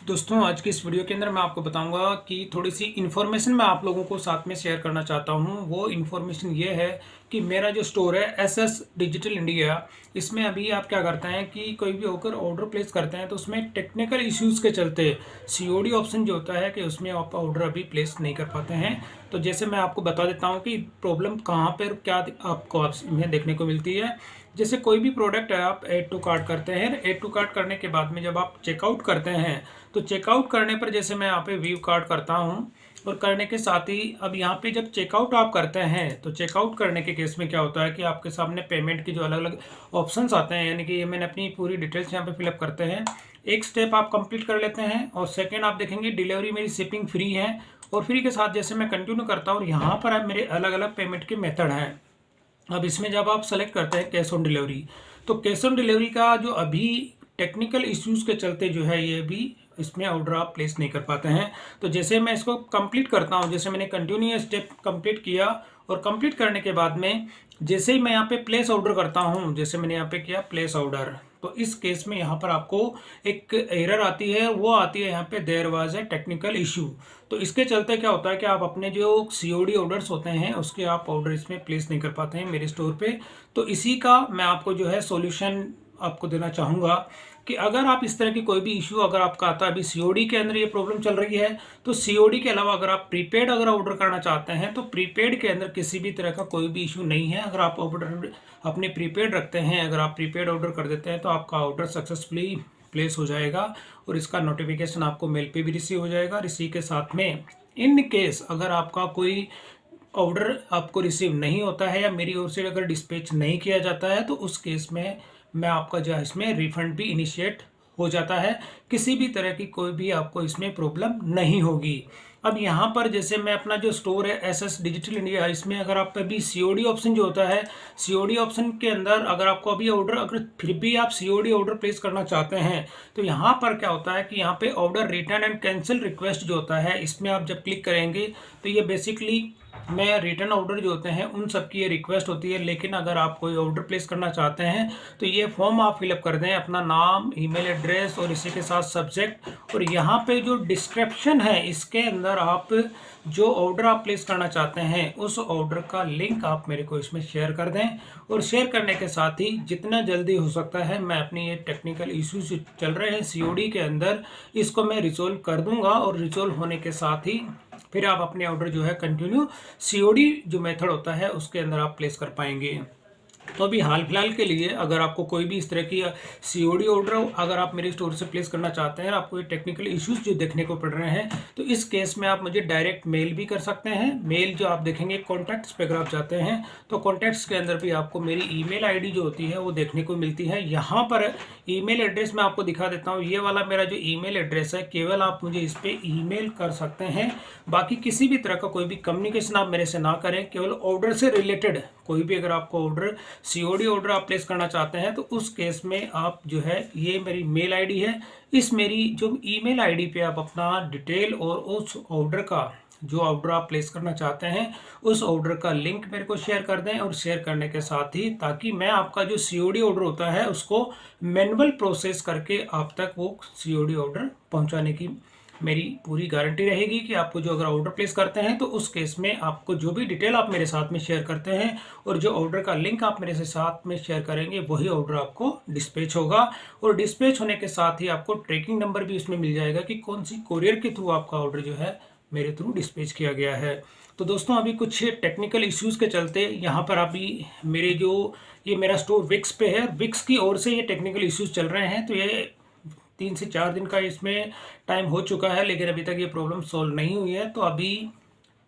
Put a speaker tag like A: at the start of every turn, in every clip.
A: दोस्तों आज की इस वीडियो के अंदर मैं आपको बताऊंगा कि थोड़ी सी इन्फॉर्मेशन मैं आप लोगों को साथ में शेयर करना चाहता हूं। वो इन्फॉर्मेशन ये है कि मेरा जो स्टोर है एसएस डिजिटल इंडिया, इसमें अभी आप क्या करते हैं कि कोई भी होकर ऑर्डर प्लेस करते हैं तो उसमें टेक्निकल इश्यूज़ के चलते सीओडी ऑप्शन जो होता है कि उसमें आप ऑर्डर अभी प्लेस नहीं कर पाते हैं। तो जैसे मैं आपको बता देता हूँ कि प्रॉब्लम कहाँ पर क्या आपको इसमें देखने को मिलती है। जैसे कोई भी प्रोडक्ट है, आप ऐड टू कार्ट करते हैं, ऐड टू कार्ट करने के बाद में जब आप चेकआउट करते हैं तो चेकआउट करने पर जैसे मैं यहाँ पे व्यू कार्ट करता हूँ और करने के साथ ही अब यहाँ पे जब चेकआउट आप करते हैं तो चेकआउट करने के केस में क्या होता है कि आपके सामने पेमेंट की जो अलग अलग ऑप्शंस आते हैं, यानी कि ये मैंने अपनी पूरी डिटेल्स यहाँ पे फिलअप करते हैं। एक स्टेप आप कंप्लीट कर लेते हैं और सेकेंड आप देखेंगे डिलीवरी मेरी शिपिंग फ्री है, और फ्री के साथ जैसे मैं कंटिन्यू करता हूँ यहाँ पर अब मेरे अलग अलग पेमेंट के मेथड हैं। अब इसमें जब आप सेलेक्ट करते हैं कैश ऑन डिलीवरी, तो कैश ऑन डिलीवरी का जो अभी टेक्निकल इश्यूज़ के चलते जो है ये भी इसमें ऑर्डर आप प्लेस नहीं कर पाते हैं। तो जैसे मैं इसको कंप्लीट करता हूँ, जैसे मैंने कंटिन्यू स्टेप कंप्लीट किया और कंप्लीट करने के बाद में जैसे ही मैं यहाँ पे प्लेस ऑर्डर करता हूँ, जैसे मैंने यहाँ पे किया प्लेस ऑर्डर, तो इस केस में यहाँ पर आपको एक एरर आती है, वो आती है यहाँ पे there was a technical issue. तो इसके चलते क्या होता है कि आप अपने जो सीओडी ऑर्डर्स होते हैं उसके आप ऑर्डर इसमें प्लेस नहीं कर पाते हैं मेरे स्टोर पे। तो इसी का मैं आपको जो है सॉल्यूशन आपको देना चाहूँगा कि अगर आप इस तरह की कोई भी इशू अगर आपका आता है, अभी सीओडी के अंदर ये प्रॉब्लम चल रही है, तो सीओडी के अलावा अगर आप प्रीपेड अगर ऑर्डर करना चाहते हैं तो प्रीपेड के अंदर किसी भी तरह का कोई भी इशू नहीं है। अगर आप ऑर्डर अपने प्रीपेड रखते हैं, अगर आप प्रीपेड ऑर्डर कर देते हैं तो आपका ऑर्डर सक्सेसफुली प्लेस हो जाएगा और इसका नोटिफिकेशन आपको मेल पे भी रिसीव हो जाएगा। और इसी के साथ में इन केस अगर आपका कोई ऑर्डर आपको रिसीव नहीं होता है या मेरी ओर से अगर डिस्पैच नहीं किया जाता है तो उस केस में मैं आपका जो है इसमें रिफंड भी इनिशिएट हो जाता है। किसी भी तरह की कोई भी आपको इसमें प्रॉब्लम नहीं होगी। अब यहाँ पर जैसे मैं अपना जो स्टोर है एसएस डिजिटल इंडिया, इसमें अगर आप अभी सीओडी ऑप्शन जो होता है, सीओडी ऑप्शन के अंदर अगर आपको अभी ऑर्डर अगर फिर भी आप सीओडी ऑर्डर प्लेस करना चाहते हैं तो यहाँ पर क्या होता है कि यहाँ पे order return and cancel request जो होता है, इसमें आप जब क्लिक करेंगे तो ये बेसिकली मैं रिटर्न ऑर्डर जो होते हैं उन सब की ये रिक्वेस्ट होती है। लेकिन अगर आप कोई ऑर्डर प्लेस करना चाहते हैं तो ये फॉर्म आप फिलअप कर दें, अपना नाम, ईमेल एड्रेस और इसी के साथ सब्जेक्ट, और यहाँ पे जो डिस्क्रिप्शन है इसके अंदर आप जो ऑर्डर आप प्लेस करना चाहते हैं उस ऑर्डर का लिंक आप मेरे को इसमें शेयर कर दें। और शेयर करने के साथ ही जितना जल्दी हो सकता है मैं अपनी ये टेक्निकल इश्यूज चल रहे हैं सीओडी के अंदर, इसको मैं रिजोल्व कर दूंगा। और रिजोल्व होने के साथ ही फिर आप अपने ऑर्डर जो है कंटिन्यू सीओडी जो मेथड होता है उसके अंदर आप प्लेस कर पाएंगे। तो अभी हाल फिलहाल के लिए अगर आपको कोई भी इस तरह की सीओडी ऑर्डर अगर आप मेरे स्टोर से प्लेस करना चाहते हैं, आपको ये टेक्निकल इश्यूज जो देखने को पड़ रहे हैं, तो इस केस में आप मुझे डायरेक्ट मेल भी कर सकते हैं। मेल जो आप देखेंगे कॉन्टैक्ट्स पे अगर आप जाते हैं तो कॉन्टैक्ट्स के अंदर भी आपको मेरी ईमेल आईडी जो होती है वो देखने को मिलती है। यहाँ पर ईमेल एड्रेस मैं आपको दिखा देता हूँ, ये वाला मेरा जो ईमेल एड्रेस है केवल आप मुझे इस पर ईमेल कर सकते हैं। बाकी किसी भी तरह का कोई भी कम्युनिकेशन आप मेरे से ना करें, केवल ऑर्डर से रिलेटेड कोई भी अगर आपको ऑर्डर सीओडी ऑर्डर आप प्लेस करना चाहते हैं तो उस केस में आप जो है ये मेरी मेल आईडी है, इस मेरी जो ईमेल आईडी पे आप अपना डिटेल और उस ऑर्डर का जो ऑर्डर आप प्लेस करना चाहते हैं उस ऑर्डर का लिंक मेरे को शेयर कर दें। और शेयर करने के साथ ही ताकि मैं आपका जो सीओडी ऑर्डर होता है उसको मैनुअल प्रोसेस करके आप तक वो सीओडी ऑर्डर पहुंचाने की मेरी पूरी गारंटी रहेगी कि आपको जो अगर ऑर्डर प्लेस करते हैं तो उस केस में आपको जो भी डिटेल आप मेरे साथ में शेयर करते हैं और जो ऑर्डर का लिंक आप मेरे से साथ में शेयर करेंगे वही ऑर्डर आपको डिस्पैच होगा। और डिस्पैच होने के साथ ही आपको ट्रैकिंग नंबर भी उसमें मिल जाएगा कि कौन सी कोरियर के थ्रू आपका ऑर्डर जो है मेरे थ्रू डिस्पैच किया गया है। तो दोस्तों अभी कुछ टेक्निकल इश्यूज़ के चलते यहाँ पर अभी मेरे जो ये मेरा स्टोर विक्स पे है, विक्स की ओर से ये टेक्निकल इश्यूज़ चल रहे हैं। तो ये 3 से 4 दिन का इसमें टाइम हो चुका है लेकिन अभी तक ये प्रॉब्लम सॉल्व नहीं हुई है। तो अभी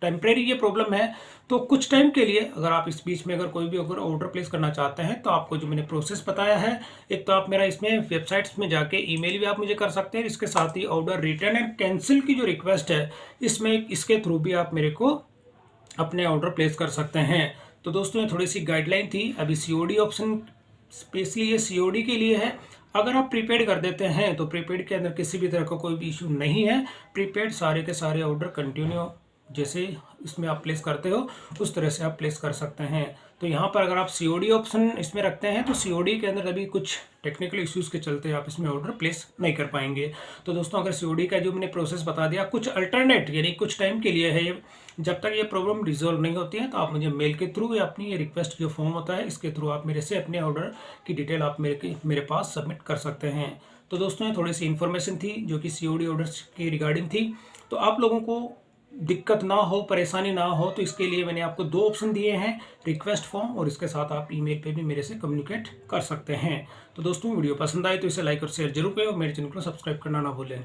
A: टेम्परेरी ये प्रॉब्लम है, तो कुछ टाइम के लिए अगर आप इस बीच में अगर कोई भी अगर ऑर्डर प्लेस करना चाहते हैं तो आपको जो मैंने प्रोसेस बताया है, एक तो आप मेरा इसमें वेबसाइट्स में जाके ईमेल भी आप मुझे कर सकते हैं, इसके साथ ही ऑर्डर रिटर्न एंड कैंसिल की जो रिक्वेस्ट है इसमें इसके थ्रू भी आप मेरे को अपने ऑर्डर प्लेस कर सकते हैं। तो दोस्तों ये थोड़ी सी गाइडलाइन थी। अभी सीओडी ऑप्शन स्पेशली ये सीओडी के लिए है। अगर आप प्रीपेड कर देते हैं तो प्रीपेड के अंदर किसी भी तरह का कोई भी इशू नहीं है। प्रीपेड सारे के सारे ऑर्डर कंटिन्यू जैसे इसमें आप प्लेस करते हो उस तरह से आप प्लेस कर सकते हैं। तो यहाँ पर अगर आप COD ऑप्शन इसमें रखते हैं तो COD के अंदर अभी कुछ टेक्निकल इश्यूज़ के चलते आप इसमें ऑर्डर प्लेस नहीं कर पाएंगे। तो दोस्तों अगर COD का जो मैंने प्रोसेस बता दिया, कुछ अल्टरनेट यानी कुछ टाइम के लिए है, जब तक ये प्रॉब्लम रिजॉल्व नहीं होती है तो आप मुझे मेल के थ्रू या अपनी ये रिक्वेस्ट जो फॉर्म होता है इसके थ्रू आप मेरे से अपने ऑर्डर की डिटेल आप मेरे पास सबमिट कर सकते हैं। तो दोस्तों ये थोड़ी सी इन्फॉर्मेशन थी जो कि COD ऑर्डर्स की रिगार्डिंग थी। तो आप लोगों को दिक्कत ना हो, परेशानी ना हो, तो इसके लिए मैंने आपको 2 ऑप्शन दिए हैं, रिक्वेस्ट फॉर्म और इसके साथ आप ईमेल पे भी मेरे से कम्युनिकेट कर सकते हैं। तो दोस्तों वीडियो पसंद आए तो इसे लाइक और शेयर जरूर करें और मेरे चैनल को सब्सक्राइब करना ना भूलें।